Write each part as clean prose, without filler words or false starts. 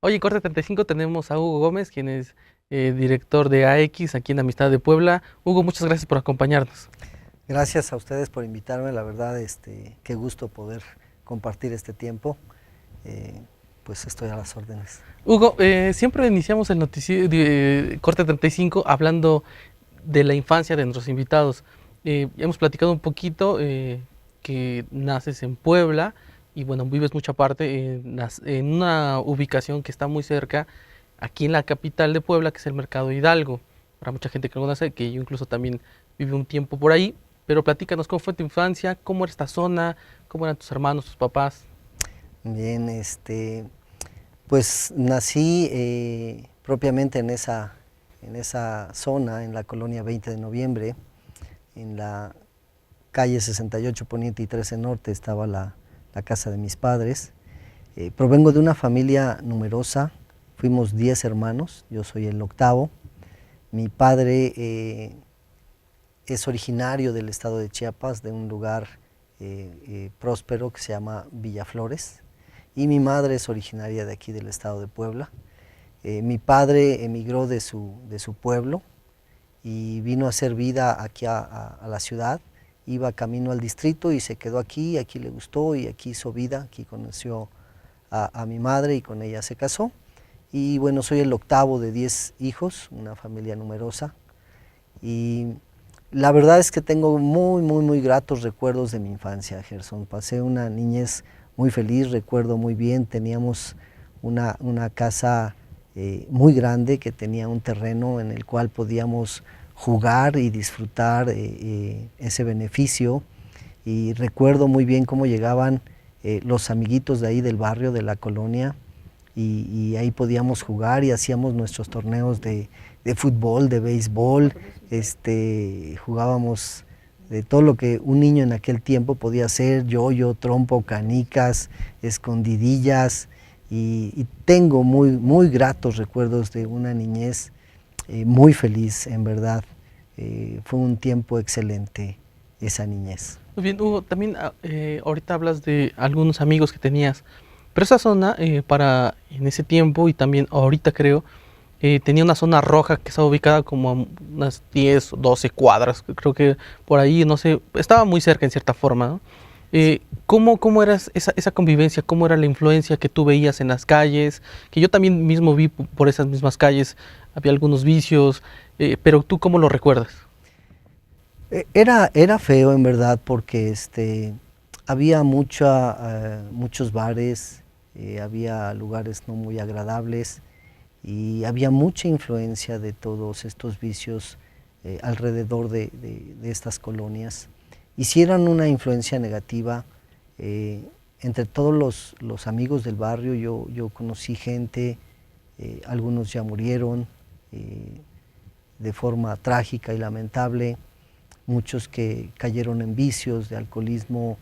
Hoy en Corte 35 tenemos a Hugo Gómez, quien es director de AX aquí en Amistad de Puebla. Hugo, muchas gracias por acompañarnos. Gracias a ustedes por invitarme, la verdad, qué gusto poder compartir este tiempo. Eh, pues estoy a las órdenes. Hugo, siempre iniciamos el noticiero de Corte 35 hablando de la infancia de nuestros invitados. Hemos platicado un poquito que naces en Puebla y bueno, vives mucha parte en una ubicación que está muy cerca, aquí en la capital de Puebla, que es el Mercado Hidalgo. Para mucha gente que lo conoce, que yo incluso también viví un tiempo por ahí, pero platícanos cómo fue tu infancia, cómo era esta zona, cómo eran tus hermanos, tus papás. Bien, pues nací propiamente en esa zona, en la colonia 20 de noviembre, en la calle 68 Poniente y 13 Norte estaba la casa de mis padres. Provengo de una familia numerosa, fuimos 10 hermanos, yo soy el octavo. Mi padre es originario del estado de Chiapas, de un lugar próspero que se llama Villaflores, y mi madre es originaria de aquí del estado de Puebla. Mi padre emigró de su pueblo y vino a hacer vida aquí a la ciudad, iba camino al distrito y se quedó aquí le gustó y aquí hizo vida, aquí conoció a mi madre y con ella se casó. Y bueno, soy el octavo de 10 hijos, una familia numerosa. Y la verdad es que tengo muy gratos recuerdos de mi infancia, Gerson. Pasé una niñez muy feliz, recuerdo muy bien, teníamos una casa muy grande que tenía un terreno en el cual podíamos jugar y disfrutar ese beneficio. Y recuerdo muy bien cómo llegaban los amiguitos de ahí del barrio, de la colonia, y ahí podíamos jugar y hacíamos nuestros torneos de fútbol, de béisbol, jugábamos de todo lo que un niño en aquel tiempo podía hacer, yoyo, trompo, canicas, escondidillas, y tengo muy gratos recuerdos de una niñez muy feliz, en verdad. Fue un tiempo excelente esa niñez. Muy bien, Hugo, también ahorita hablas de algunos amigos que tenías, pero esa zona para en ese tiempo y también ahorita creo, tenía una zona roja que estaba ubicada como a unas 10 o 12 cuadras, creo que por ahí, no sé, estaba muy cerca en cierta forma, ¿no? ¿Cómo era esa convivencia? ¿Cómo era la influencia que tú veías en las calles? Que yo también mismo vi por esas mismas calles, había algunos vicios, pero ¿tú cómo lo recuerdas? Era feo en verdad porque había muchos bares, había lugares no muy agradables y había mucha influencia de todos estos vicios alrededor de estas colonias. Hicieron una influencia negativa eh, entre todos los amigos del barrio. Yo conocí gente, algunos ya murieron de forma trágica y lamentable, muchos que cayeron en vicios de alcoholismo,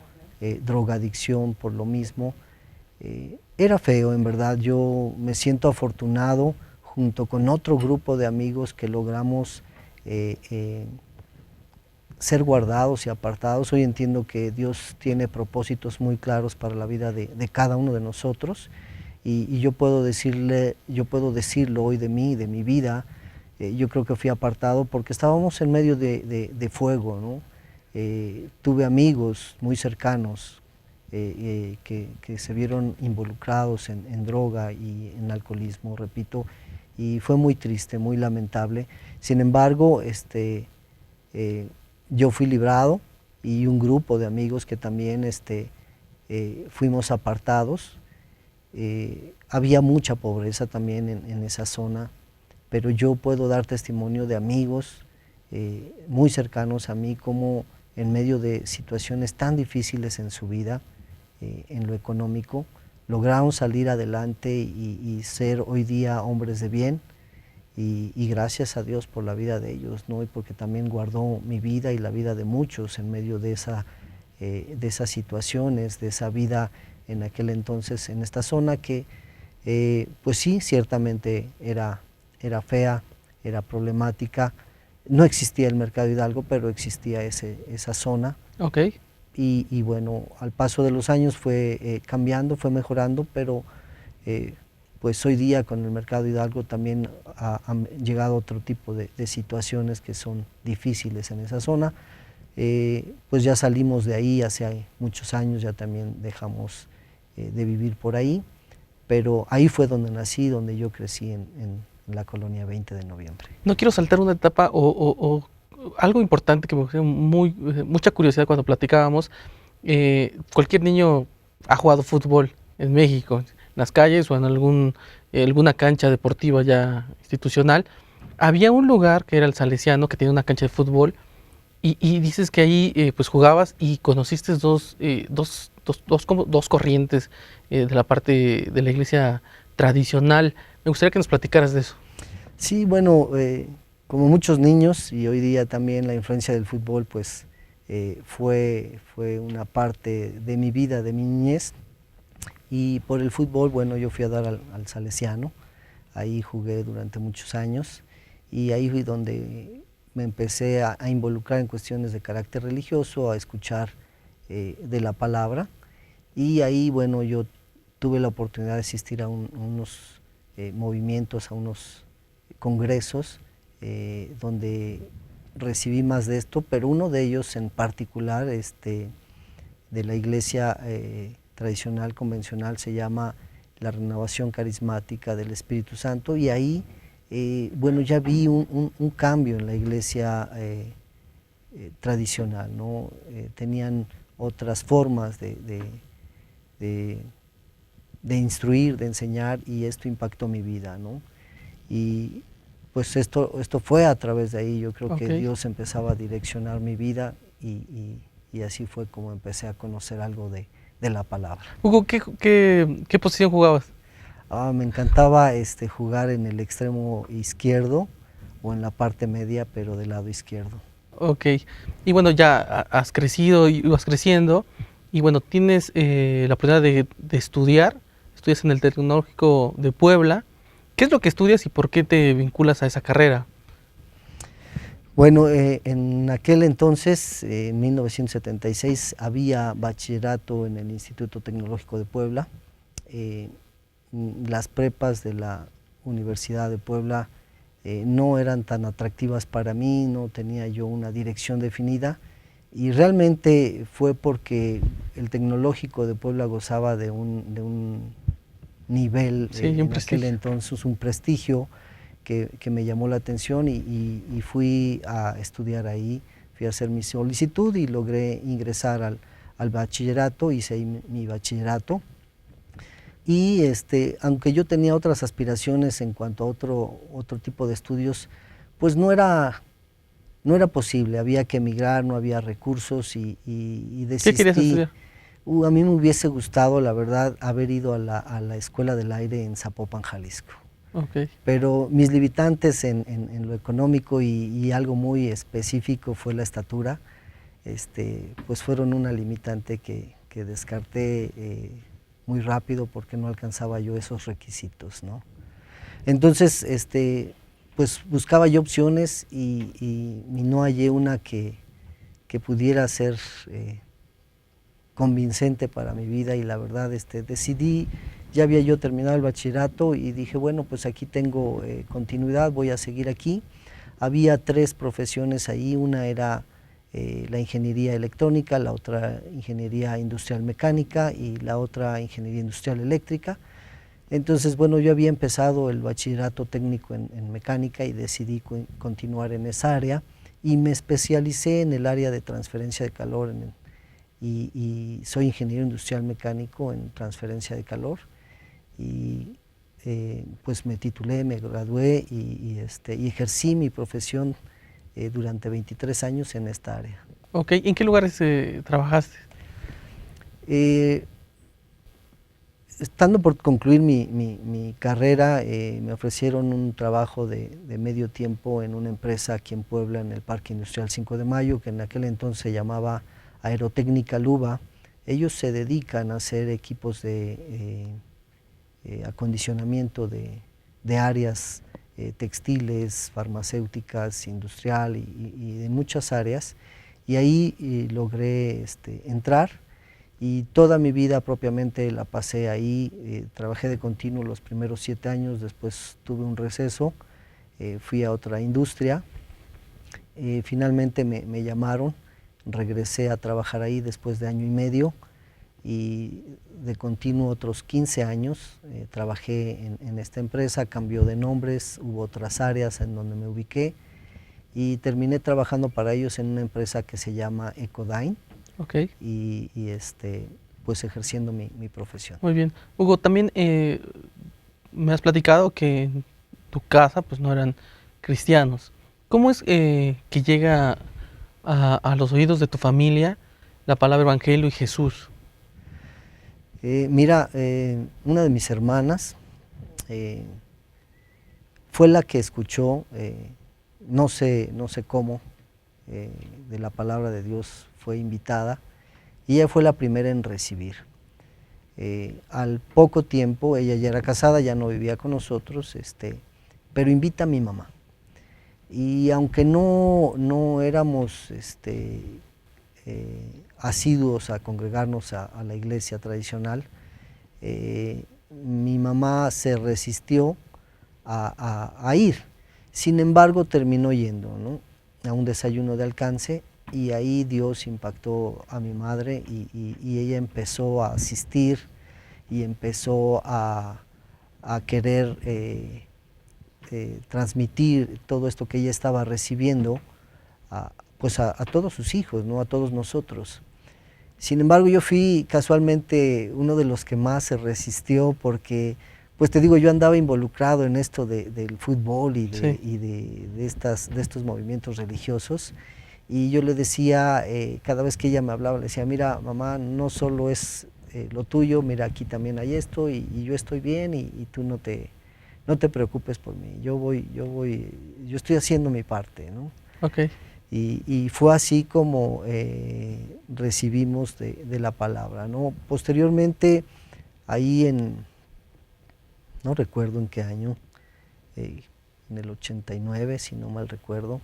drogadicción por lo mismo. Era feo, en verdad. Yo me siento afortunado junto con otro grupo de amigos que logramos eh, eh, ser guardados y apartados. Hoy entiendo que Dios tiene propósitos muy claros para la vida de cada uno de nosotros, y yo puedo decirlo hoy de mí, de mi vida. Yo creo que fui apartado porque estábamos en medio de fuego, ¿no? Tuve amigos muy cercanos que se vieron involucrados en droga y en alcoholismo, repito, y fue muy triste, muy lamentable. Sin embargo, eh, yo fui librado, y un grupo de amigos que también fuimos apartados. Había mucha pobreza también en esa zona, pero yo puedo dar testimonio de amigos muy cercanos a mí, como en medio de situaciones tan difíciles en su vida, en lo económico, lograron salir adelante y ser hoy día hombres de bien. Y gracias a Dios por la vida de ellos, ¿no? Y porque también guardó mi vida y la vida de muchos en medio de esas situaciones, de esa vida en aquel entonces en esta zona que, pues sí, ciertamente era fea, era problemática. No existía el Mercado Hidalgo, pero existía esa zona. Ok. Y bueno, al paso de los años fue cambiando, fue mejorando, pero pues hoy día con el Mercado Hidalgo también han llegado otro tipo de situaciones que son difíciles en esa zona. Pues ya salimos de ahí hace muchos años, ya también dejamos de vivir por ahí, pero ahí fue donde nací, donde yo crecí en la colonia 20 de noviembre. No quiero saltar una etapa o algo importante que me causó mucha curiosidad cuando platicábamos. Cualquier niño ha jugado fútbol en México, en las calles o en alguna cancha deportiva ya institucional. Había un lugar que era el Salesiano, que tenía una cancha de fútbol, y dices que ahí pues jugabas y conociste dos corrientes de la parte de la iglesia tradicional. Me gustaría que nos platicaras de eso. Sí, bueno, como muchos niños y hoy día también la influencia del fútbol pues fue una parte de mi vida, de mi niñez, y por el fútbol, bueno, yo fui a dar al Salesiano, ahí jugué durante muchos años y ahí fui donde me empecé a involucrar en cuestiones de carácter religioso, a escuchar de la palabra, y ahí, bueno, yo tuve la oportunidad de asistir a unos movimientos, a unos congresos donde recibí más de esto, pero uno de ellos en particular, de la iglesia tradicional, convencional, se llama la Renovación Carismática del Espíritu Santo, y ahí, bueno, ya vi un cambio en la iglesia tradicional, ¿no? Tenían otras formas de instruir, de enseñar, y esto impactó mi vida, ¿no? Y pues esto fue a través de ahí, yo creo que Dios empezaba a direccionar mi vida y así fue como empecé a conocer algo de la palabra. Hugo, ¿qué posición jugabas? Me encantaba jugar en el extremo izquierdo o en la parte media, pero del lado izquierdo. Ok, y bueno, ya has crecido y vas creciendo, y bueno, tienes la oportunidad de estudiar, estudias en el Tecnológico de Puebla. ¿Qué es lo que estudias y por qué te vinculas a esa carrera? Bueno, en aquel entonces, en 1976, había bachillerato en el Instituto Tecnológico de Puebla. Las prepas de la Universidad de Puebla no eran tan atractivas para mí, no tenía yo una dirección definida, y realmente fue porque el Tecnológico de Puebla gozaba de un nivel, Sí, en aquel entonces, un prestigio que me llamó la atención, y fui a estudiar ahí, fui a hacer mi solicitud y logré ingresar al bachillerato, hice mi bachillerato. Y aunque yo tenía otras aspiraciones en cuanto a otro tipo de estudios, pues no era posible, había que emigrar, no había recursos, y desistí. ¿Qué querías estudiar? A mí me hubiese gustado, la verdad, haber ido a la Escuela del Aire en Zapopan, Jalisco. Okay. Pero mis limitantes en lo económico y algo muy específico fue la estatura, pues fueron una limitante que descarté muy rápido porque no alcanzaba yo esos requisitos, ¿no? Entonces, pues buscaba yo opciones y no hallé una que pudiera ser convincente para mi vida, y la verdad decidí, ya había yo terminado el bachillerato y dije, bueno, pues aquí tengo continuidad, voy a seguir aquí. Había 3 profesiones ahí, una era la ingeniería electrónica, la otra ingeniería industrial mecánica y la otra ingeniería industrial eléctrica. Entonces, bueno, yo había empezado el bachillerato técnico en mecánica y decidí continuar en esa área, y me especialicé en el área de transferencia de calor y soy ingeniero industrial mecánico en transferencia de calor, y pues me titulé, me gradué y ejercí mi profesión durante 23 años en esta área. Ok, ¿en qué lugares trabajaste? Estando por concluir mi carrera, me ofrecieron un trabajo de medio tiempo en una empresa aquí en Puebla, en el Parque Industrial 5 de Mayo, que en aquel entonces se llamaba Aerotécnica Luba. Ellos se dedican a hacer equipos de acondicionamiento de áreas textiles, farmacéuticas, industrial y de muchas áreas, y ahí logré entrar, y toda mi vida propiamente la pasé ahí. Trabajé de continuo los primeros 7 años, después tuve un receso, fui a otra industria, finalmente me llamaron, regresé a trabajar ahí después de año y medio, y de continuo otros 15 años trabajé en esta empresa. Cambió de nombres, hubo otras áreas en donde me ubiqué y terminé trabajando para ellos en una empresa que se llama Ecodyne. Ok, y pues ejerciendo mi profesión. muy bien. Hugo, también me has platicado que en tu casa pues no eran cristianos. ¿Cómo es que llega a los oídos de tu familia la palabra Evangelio y Jesús? Mira, una de mis hermanas fue la que escuchó, no sé cómo, de la palabra de Dios, fue invitada, y ella fue la primera en recibir. Al poco tiempo, ella ya era casada, ya no vivía con nosotros, pero invita a mi mamá. Y aunque no éramos asiduos a congregarnos a la iglesia tradicional, mi mamá se resistió a ir. Sin embargo, terminó yendo, ¿no?, a un desayuno de alcance, y ahí Dios impactó a mi madre y ella empezó a asistir y empezó a querer transmitir todo esto que ella estaba recibiendo pues a todos sus hijos, ¿no?, a todos nosotros. Sin embargo, yo fui casualmente uno de los que más se resistió porque, pues te digo, yo andaba involucrado en esto del fútbol y Sí, de estos movimientos religiosos, y yo le decía, cada vez que ella me hablaba, le decía, mira mamá, no solo es lo tuyo, mira, aquí también hay esto, y yo estoy bien, y tú no te preocupes por mí, yo estoy haciendo mi parte, ¿no? ok. Y fue así como recibimos de la palabra, ¿no? Posteriormente, ahí no recuerdo en qué año, en el 89, si no mal recuerdo,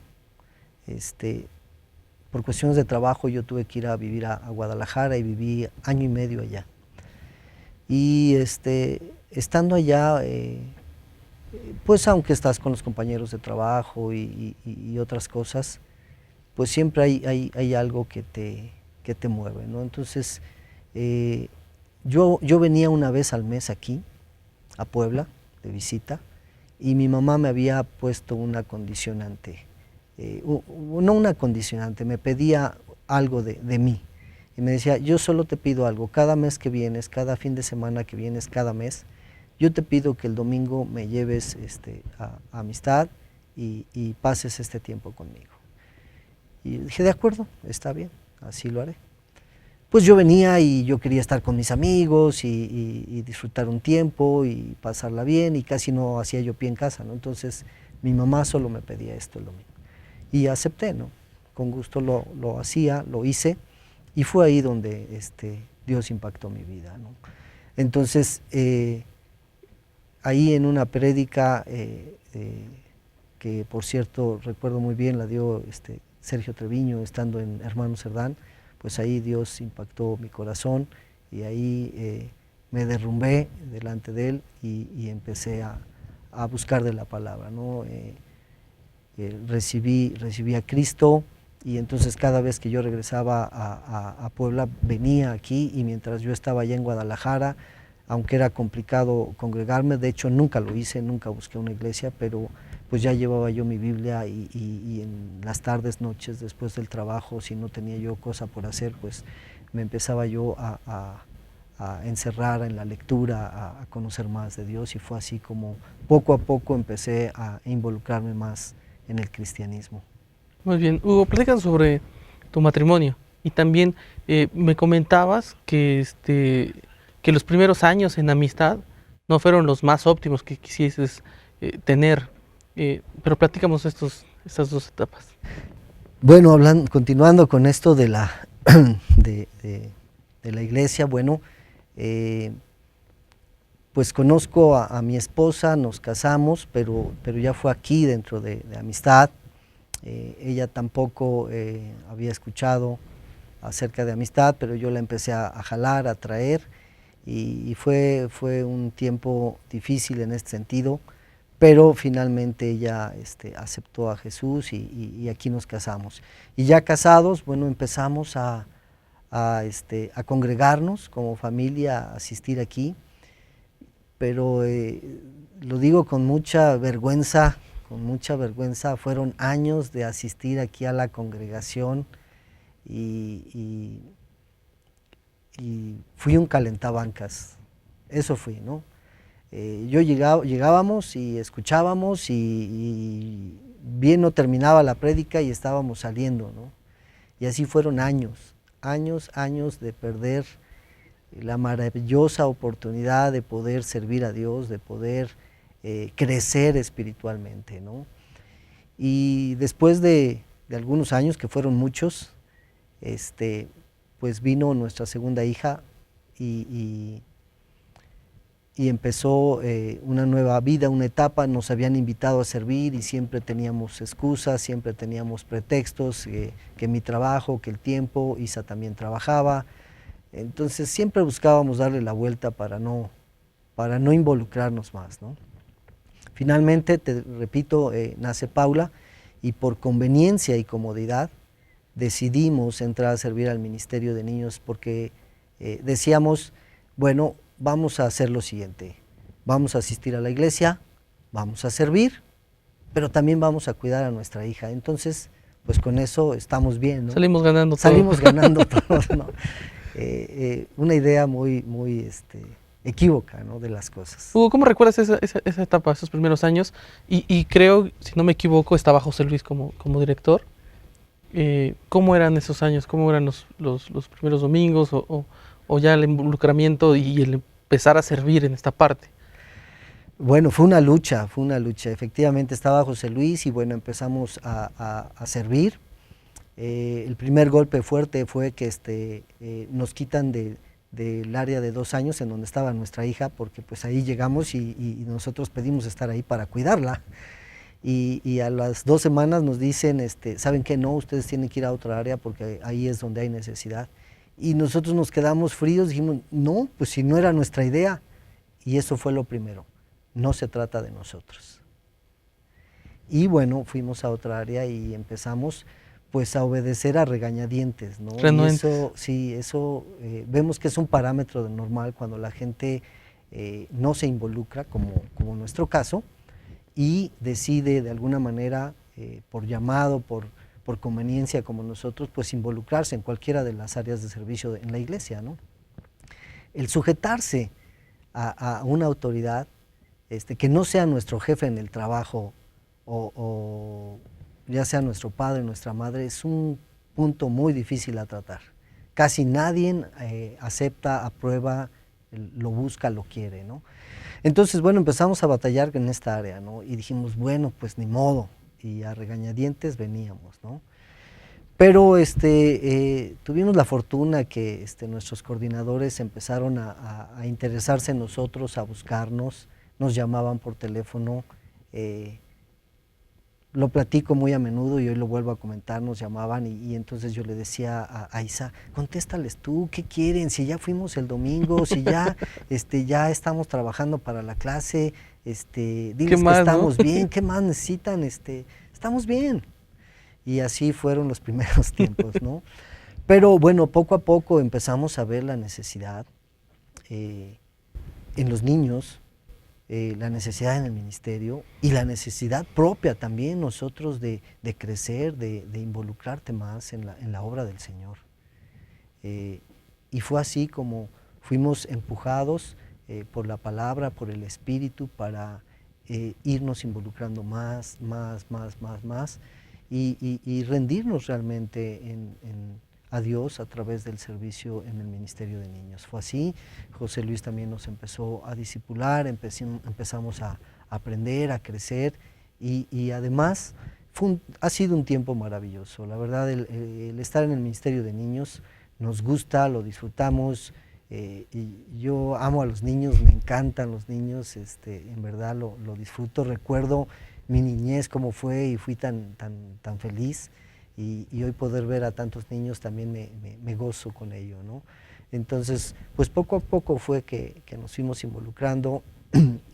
por cuestiones de trabajo yo tuve que ir a vivir a Guadalajara, y viví año y medio allá. Y estando allá, pues aunque estás con los compañeros de trabajo y otras cosas, pues siempre hay algo que te mueve, ¿no? Entonces, yo venía una vez al mes aquí, a Puebla, de visita, y mi mamá me había puesto una condicionante, no una condicionante, me pedía algo de mí, y me decía, yo solo te pido algo, cada mes que vienes, cada fin de semana que vienes, cada mes, yo te pido que el domingo me lleves a Amistad y pases este tiempo conmigo. Y dije, de acuerdo, está bien, así lo haré. Pues yo venía y yo quería estar con mis amigos y disfrutar un tiempo y pasarla bien, y casi no hacía yo pie en casa, ¿no? Entonces mi mamá solo me pedía esto el domingo. Y acepté, ¿no? Con gusto lo hacía, lo hice, y fue ahí donde Dios impactó mi vida, ¿no? Entonces, ahí en una prédica, que por cierto recuerdo muy bien, la dio Sergio Treviño, estando en Hermano Cerdán, pues ahí Dios impactó mi corazón, y ahí me derrumbé delante de Él y empecé a buscar de la palabra, ¿no? Recibí a Cristo, y entonces cada vez que yo regresaba a Puebla, venía aquí, y mientras yo estaba allá en Guadalajara, aunque era complicado congregarme, de hecho nunca lo hice, nunca busqué una iglesia, pero pues ya llevaba yo mi Biblia, y en las tardes, noches, después del trabajo, si no tenía yo cosa por hacer, pues me empezaba yo a encerrar en la lectura, a conocer más de Dios, y fue así como poco a poco empecé a involucrarme más en el cristianismo. Muy bien. Hugo, platícanos sobre tu matrimonio. Y también me comentabas que los primeros años en amistad no fueron los más óptimos que quisieses tener. Pero platícamos estas dos etapas. Bueno, continuando con esto de de la iglesia, bueno, pues conozco a mi esposa, nos casamos, pero ya fue aquí dentro de Amistad. Ella tampoco había escuchado acerca de amistad, pero yo la empecé a jalar, a traer, y fue un tiempo difícil en este sentido, pero finalmente ella aceptó a Jesús y aquí nos casamos. Y ya casados, bueno, empezamos a congregarnos como familia, a asistir aquí, pero lo digo con mucha vergüenza, fueron años de asistir aquí a la congregación y fui un calentabancas, eso fui, ¿no? Llegábamos y escuchábamos y bien no terminaba la prédica y estábamos saliendo, ¿no? Y así fueron años de perder la maravillosa oportunidad de poder servir a Dios, de poder crecer espiritualmente, ¿no? Y después de algunos años, que fueron muchos, pues vino nuestra segunda hija y empezó una nueva vida, una etapa. Nos habían invitado a servir y siempre teníamos excusas, siempre teníamos pretextos, que mi trabajo, que el tiempo. Isa también trabajaba, entonces siempre buscábamos darle la vuelta para no involucrarnos más, ¿no? Finalmente, te repito, nace Paula, y por conveniencia y comodidad decidimos entrar a servir al Ministerio de Niños, porque decíamos, bueno, vamos a hacer lo siguiente: vamos a asistir a la iglesia, vamos a servir, pero también vamos a cuidar a nuestra hija. Entonces, pues con eso estamos bien, ¿no? Salimos ganando todo. Salimos ganando todos, ¿no? Una idea muy equívoca, ¿no?, de las cosas. Hugo, ¿cómo recuerdas esa etapa, esos primeros años? Y creo, si no me equivoco, estaba José Luis como director. ¿Cómo eran esos años? ¿Cómo eran los primeros domingos o ya el involucramiento y el empezar a servir en esta parte? Bueno, fue una lucha. Efectivamente estaba José Luis y bueno, empezamos a servir. El primer golpe fuerte fue que nos quitan del área de 2 años en donde estaba nuestra hija, porque pues ahí llegamos y nosotros pedimos estar ahí para cuidarla. Y a las 2 semanas nos dicen, ¿saben qué? No, ustedes tienen que ir a otra área porque ahí es donde hay necesidad. Y nosotros nos quedamos fríos, dijimos, no, pues si no era nuestra idea. Y eso fue lo primero, no se trata de nosotros. Y bueno, fuimos a otra área y empezamos pues a obedecer a regañadientes, ¿no? Renuentes. Y eso vemos que es un parámetro normal cuando la gente no se involucra, como nuestro caso, y decide de alguna manera, por llamado, por conveniencia como nosotros, pues involucrarse en cualquiera de las áreas de servicio en la iglesia, ¿no? El sujetarse a una autoridad que no sea nuestro jefe en el trabajo o ya sea nuestro padre, nuestra madre, es un punto muy difícil a tratar. Casi nadie acepta, aprueba, lo busca, lo quiere, ¿no? Entonces, bueno, empezamos a batallar en esta área, ¿no? Y dijimos, bueno, pues ni modo, y a regañadientes veníamos, ¿no? Pero tuvimos la fortuna que nuestros coordinadores empezaron a interesarse en nosotros, a buscarnos, nos llamaban por teléfono. Lo platico muy a menudo y hoy lo vuelvo a comentar, nos llamaban y entonces yo le decía a Isa, contéstales tú, ¿qué quieren? Si ya fuimos el domingo, si ya, ya estamos trabajando para la clase, diles que estamos bien, ¿qué más necesitan? Estamos bien. Y así fueron los primeros tiempos, ¿no? Pero bueno, poco a poco empezamos a ver la necesidad en los niños, la necesidad en el ministerio y la necesidad propia también nosotros de crecer, de involucrarte más en la obra del Señor. Y fue así como fuimos empujados por la palabra, por el Espíritu, para irnos involucrando más y rendirnos realmente a Dios a través del servicio en el Ministerio de Niños. Fue así. José Luis también nos empezó a discipular, empezamos a aprender, a crecer y además ha sido un tiempo maravilloso. La verdad, el estar en el Ministerio de Niños nos gusta, lo disfrutamos. Y yo amo a los niños, me encantan los niños, en verdad lo disfruto. Recuerdo mi niñez cómo fue y fui tan feliz. y hoy poder ver a tantos niños también me gozo con ello, ¿no? Entonces, pues poco a poco fue que nos fuimos involucrando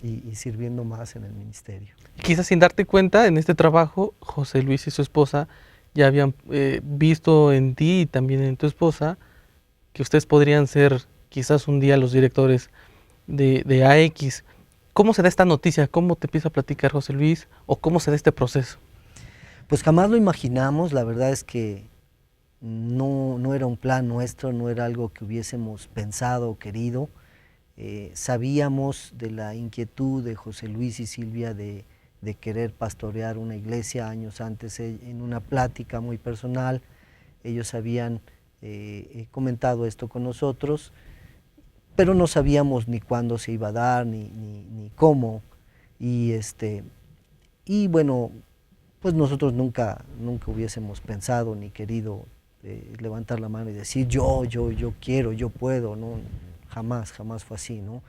y sirviendo más en el ministerio. Quizás sin darte cuenta, en este trabajo, José Luis y su esposa ya habían visto en ti y también en tu esposa que ustedes podrían ser quizás un día los directores de AX. ¿Cómo se da esta noticia? ¿Cómo te empieza a platicar José Luis? ¿O cómo se da este proceso? Pues jamás lo imaginamos, la verdad es que no era un plan nuestro, no era algo que hubiésemos pensado o querido. Sabíamos de la inquietud de José Luis y Silvia de querer pastorear una iglesia años antes en una plática muy personal. Ellos habían comentado esto con nosotros, pero no sabíamos ni cuándo se iba a dar, ni cómo. Y bueno, pues nosotros nunca hubiésemos pensado ni querido levantar la mano y decir yo quiero, yo puedo, ¿no? Jamás fue así, ¿no?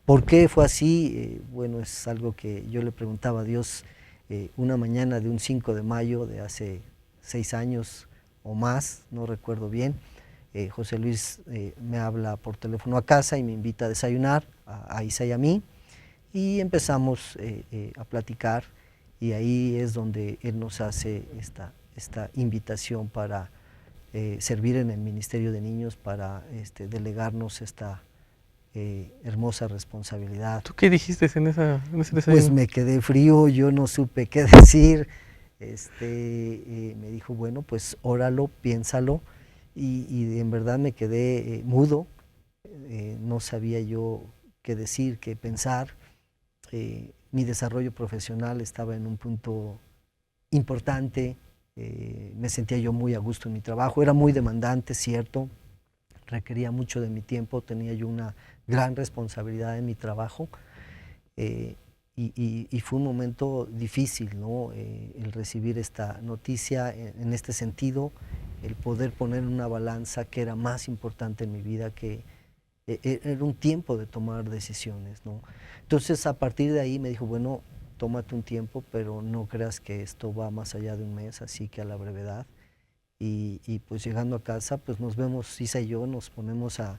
¿Por qué fue así? Bueno, es algo que yo le preguntaba a Dios una mañana de un 5 de mayo de hace 6 años o más, no recuerdo bien. José Luis me habla por teléfono a casa y me invita a desayunar a Isa y a mí, y empezamos a platicar, y ahí es donde él nos hace esta invitación para servir en el Ministerio de Niños, para delegarnos esta hermosa responsabilidad. ¿Tú qué dijiste en ese desayuno? Pues me quedé frío, yo no supe qué decir. Me dijo, bueno, pues óralo, piénsalo, y en verdad me quedé mudo, no sabía yo qué decir, qué pensar. Mi desarrollo profesional estaba en un punto importante, me sentía yo muy a gusto en mi trabajo, era muy demandante, cierto, requería mucho de mi tiempo, tenía yo una gran responsabilidad en mi trabajo, y fue un momento difícil, ¿no? El recibir esta noticia en este sentido, el poder poner en una balanza que era más importante en mi vida, que era un tiempo de tomar decisiones, ¿no? Entonces, a partir de ahí me dijo, bueno, tómate un tiempo, pero no creas que esto va más allá de un mes, así que a la brevedad. Y pues llegando a casa, pues nos vemos, Isa y yo, nos ponemos a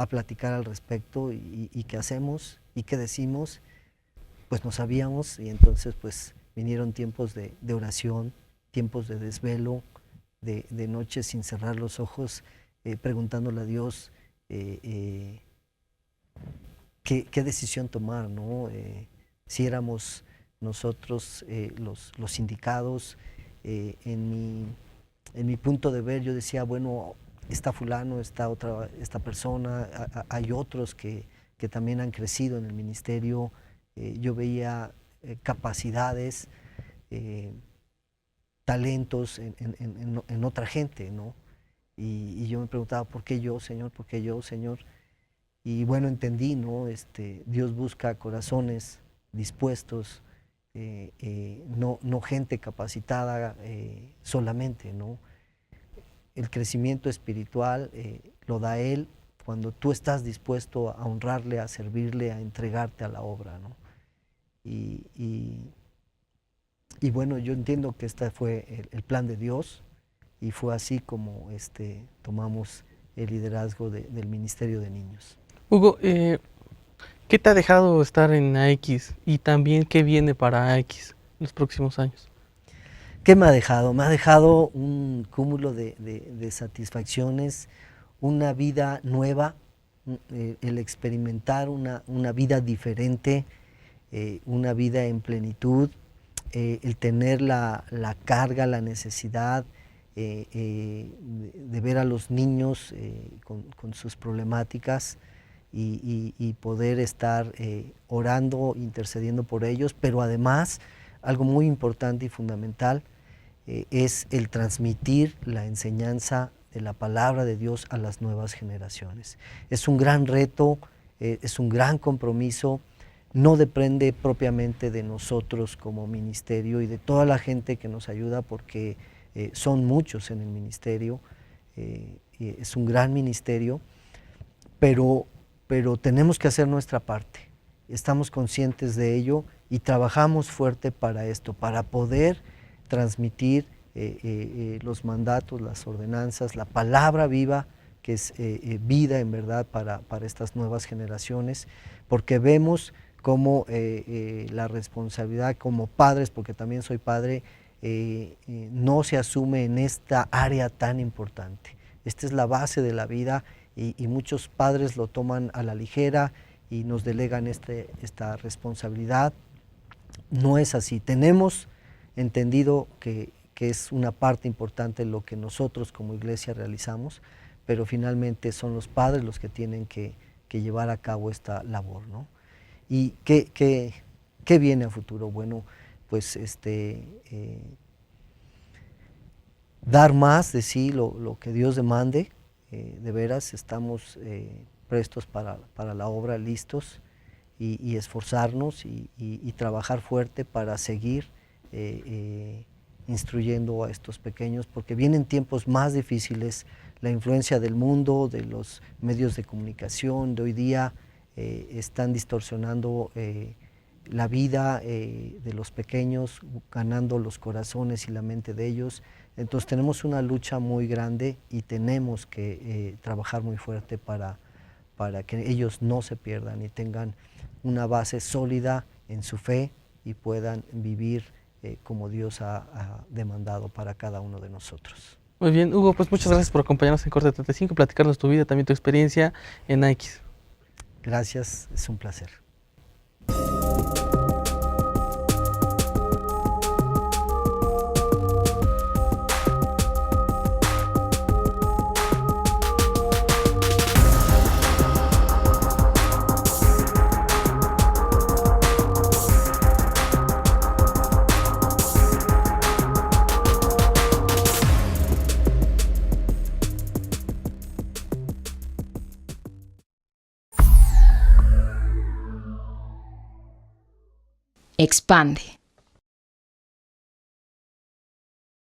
platicar al respecto, y qué hacemos y qué decimos, pues no sabíamos, y entonces pues vinieron tiempos de oración, tiempos de desvelo, de noches sin cerrar los ojos, preguntándole a Dios qué decisión tomar, ¿no? Si éramos nosotros los indicados. En mi punto de ver yo decía, bueno, está fulano, esta persona, hay otros que también han crecido en el ministerio. Yo veía capacidades, talentos en otra gente, ¿no? Y yo me preguntaba, ¿por qué yo, Señor? ¿Por qué yo, Señor? Y bueno, entendí, ¿no? Dios busca corazones dispuestos, no gente capacitada solamente, ¿no? El crecimiento espiritual lo da Él cuando tú estás dispuesto a honrarle, a servirle, a entregarte a la obra, ¿no? Y bueno, yo entiendo que este fue el plan de Dios, y fue así como tomamos el liderazgo del Ministerio de Niños. Hugo, ¿qué te ha dejado estar en AX y también qué viene para AX en los próximos años? ¿Qué me ha dejado? Me ha dejado un cúmulo de satisfacciones, una vida nueva, el experimentar una vida diferente, una vida en plenitud, el tener la carga, la necesidad de ver a los niños con sus problemáticas, y poder estar orando, intercediendo por ellos, pero además algo muy importante y fundamental es el transmitir la enseñanza de la palabra de Dios a las nuevas generaciones. Es un gran reto, es un gran compromiso, no depende propiamente de nosotros como ministerio y de toda la gente que nos ayuda, porque son muchos en el ministerio, es un gran ministerio, pero tenemos que hacer nuestra parte. Estamos conscientes de ello y trabajamos fuerte para esto, para poder transmitir los mandatos, las ordenanzas, la palabra viva, que es vida en verdad para estas nuevas generaciones, porque vemos cómo la responsabilidad como padres, porque también soy padre, no se asume en esta área tan importante. Esta es la base de la vida y muchos padres lo toman a la ligera y nos delegan esta responsabilidad. No es así. Tenemos entendido que es una parte importante de lo que nosotros como iglesia realizamos, pero finalmente son los padres los que tienen que llevar a cabo esta labor, ¿no? ¿Y qué viene a futuro? Bueno, pues dar más de sí, lo que Dios demande. De veras estamos prestos para la obra, listos, y esforzarnos y trabajar fuerte para seguir instruyendo a estos pequeños, porque vienen tiempos más difíciles. La influencia del mundo, de los medios de comunicación de hoy día están distorsionando la vida de los pequeños, ganando los corazones y la mente de ellos. Entonces tenemos una lucha muy grande y tenemos que trabajar muy fuerte para que ellos no se pierdan y tengan una base sólida en su fe y puedan vivir como Dios ha demandado para cada uno de nosotros. Muy bien, Hugo, pues muchas gracias por acompañarnos en Corte 35, platicarnos tu vida, también tu experiencia en AX. Gracias, es un placer. Expande.